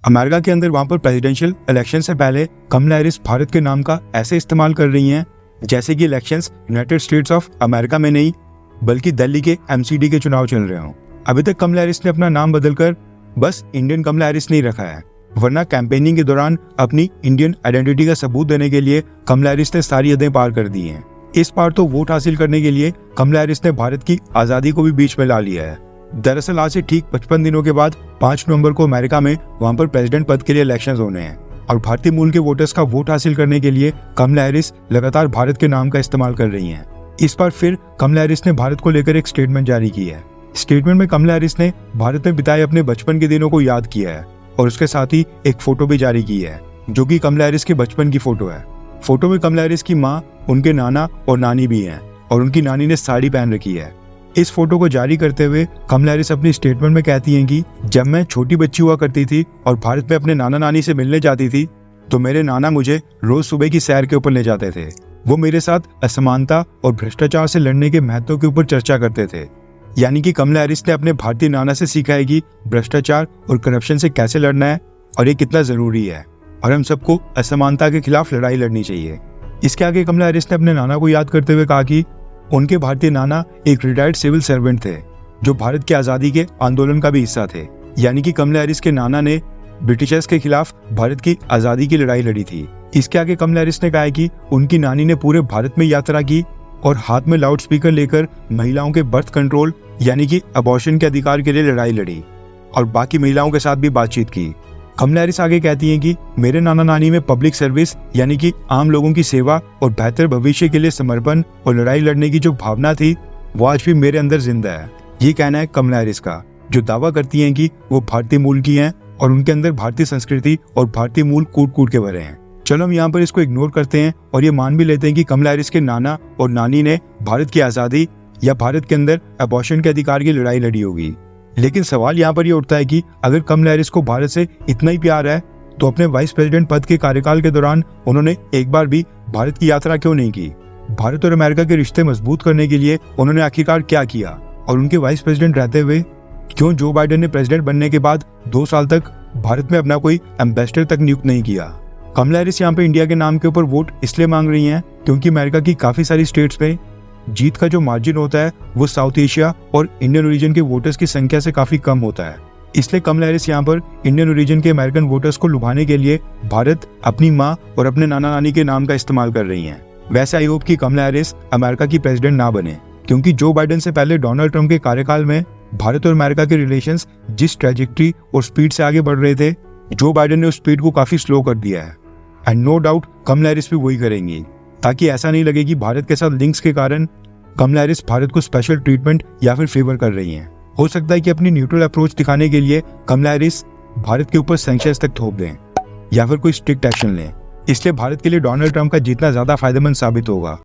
America के अंदर वहां पर प्रेसिडेंशियल इलेक्शन से पहले कमला हैरिस भारत के नाम का ऐसे इस्तेमाल कर रही हैं जैसे कि elections United states of America में नहीं बल्कि दिल्ली के एमसीडी के चुनाव चल रहे हों। अभी तक कमला हैरिस ने अपना नाम बदलकर बस इंडियन कमला हैरिस नहीं रखा है, वरना कैंपेनिंग के दौरान अपनी इंडियन आइडेंटिटी का सबूत देने के लिए कमला हैरिस ने सारी हदें पार कर दी हैं। इस बार तो वोट हासिल करने के लिए कमला हैरिस ने भारत की आज़ादी को भी बीच में ला लिया है। दरअसल आज से ठीक 55 दिनों के बाद 5 नवंबर को अमेरिका में वहां पर प्रेसिडेंट पद के लिए इलेक्शंस होने हैं और भारतीय मूल के वोटर्स का वोट हासिल करने के लिए कमला हैरिस लगातार भारत के नाम का इस्तेमाल कर रही हैं। इस बार फिर कमला हैरिस ने भारत को लेकर एक स्टेटमेंट जारी की है। स्टेटमेंट में कमला हैरिस ने भारत में बिताए अपने बचपन के दिनों को याद किया है और उसके साथ ही एक फोटो भी जारी की है जो कि कमला हैरिस के बचपन की फोटो है। फोटो में कमला हैरिस की माँ, उनके नाना और नानी भी हैं और उनकी नानी ने साड़ी पहन रखी है। इस फोटो को जारी करते हुए कमला हैरिस अपनी स्टेटमेंट में कहती हैं कि जब मैं छोटी बच्ची हुआ करती थी और भारत में अपने नाना नानी से मिलने जाती थी तो मेरे नाना मुझे रोज सुबह की सैर के ऊपर ले जाते थे। वो मेरे साथ असमानता और भ्रष्टाचार से लड़ने के महत्व के ऊपर चर्चा करते थे। यानी कि कमला हैरिस ने अपने भारतीय नाना से सीखा है कि भ्रष्टाचार और करप्शन से कैसे लड़ना है और ये कितना जरूरी है और हम सबको असमानता के खिलाफ लड़ाई लड़नी चाहिए। इसके आगे कमला हैरिस ने अपने नाना को याद करते हुए कहा कि उनके भारतीय नाना एक रिटायर्ड सिविल सर्वेंट थे जो भारत की आज़ादी के आंदोलन का भी हिस्सा थे। यानी कि कमला हैरिस के नाना ने ब्रिटिशर्स के खिलाफ भारत की आज़ादी की लड़ाई लड़ी थी। इसके आगे कमला हैरिस ने कहा है कि उनकी नानी ने पूरे भारत में यात्रा की और हाथ में लाउड स्पीकर लेकर महिलाओं के बर्थ कंट्रोल यानी कि अबॉर्शन के अधिकार के लिए लड़ाई लड़ी और बाकी महिलाओं के साथ भी बातचीत की। कमला हैरिस आगे कहती हैं कि मेरे नाना नानी में पब्लिक सर्विस यानी कि आम लोगों की सेवा और बेहतर भविष्य के लिए समर्पण और लड़ाई लड़ने की जो भावना थी वो आज भी मेरे अंदर जिंदा है। ये कहना है कमला हैरिस का, जो दावा करती हैं कि वो भारतीय मूल की हैं और उनके अंदर भारतीय संस्कृति और भारतीय मूल कूट कूट के भरे हैं। चलो हम यहाँ पर इसको इग्नोर करते हैं और ये मान भी लेते हैं कि कमला हैरिस के नाना और नानी ने भारत की आज़ादी या भारत के अंदर अबॉर्शन के अधिकार की लड़ाई लड़ी होगी। लेकिन सवाल यहाँ पर ये उठता है कि अगर कमला हैरिस को भारत से इतना ही प्यार है तो अपने वाइस प्रेसिडेंट पद के कार्यकाल के दौरान उन्होंने एक बार भी भारत की यात्रा क्यों नहीं की? भारत और अमेरिका के रिश्ते मजबूत करने के लिए उन्होंने आखिरकार क्या किया? और उनके वाइस प्रेसिडेंट रहते हुए क्यों जो बाइडेन ने प्रेसिडेंट बनने के बाद 2 साल तक भारत में अपना कोई एम्बेसडर तक नियुक्त नहीं किया? कमला हैरिस यहाँ पे इंडिया के नाम के ऊपर वोट इसलिए मांग रही हैं क्योंकि अमेरिका की काफी सारी स्टेट्स में जीत का जो मार्जिन होता है वो साउथ एशिया और इंडियन ओरिजिन के वोटर्स की संख्या से काफी कम होता है। इसलिए कमला हैरिस यहाँ पर इंडियन ओरिजिन के अमेरिकन वोटर्स को लुभाने के लिए भारत, अपनी माँ और अपने नाना नानी के नाम का इस्तेमाल कर रही हैं। वैसे आई होप कि कमला हैरिस अमेरिका की प्रेसिडेंट ना बने, क्योंकि जो बाइडेन से पहले डोनाल्ड ट्रंप के कार्यकाल में भारत और अमेरिका के रिलेशंस जिस ट्रेजेक्ट्री और स्पीड से आगे बढ़ रहे थे, जो बाइडेन ने उस स्पीड को काफी स्लो कर दिया है। And no doubt Kamala Harris भी वही करेंगी, ताकि ऐसा नहीं लगे कि भारत के साथ लिंक्स के कारण कमला हैरिस भारत को स्पेशल ट्रीटमेंट या फिर फेवर कर रही हैं। हो सकता है कि अपनी न्यूट्रल अप्रोच दिखाने के लिए कमला हैरिस भारत के ऊपर सैंक्शंस तक थोप दें या फिर कोई स्ट्रिक्ट एक्शन लें। इसलिए भारत के लिए डोनाल्ड ट्रंप का जीतना ज्यादा फायदेमंद साबित होगा।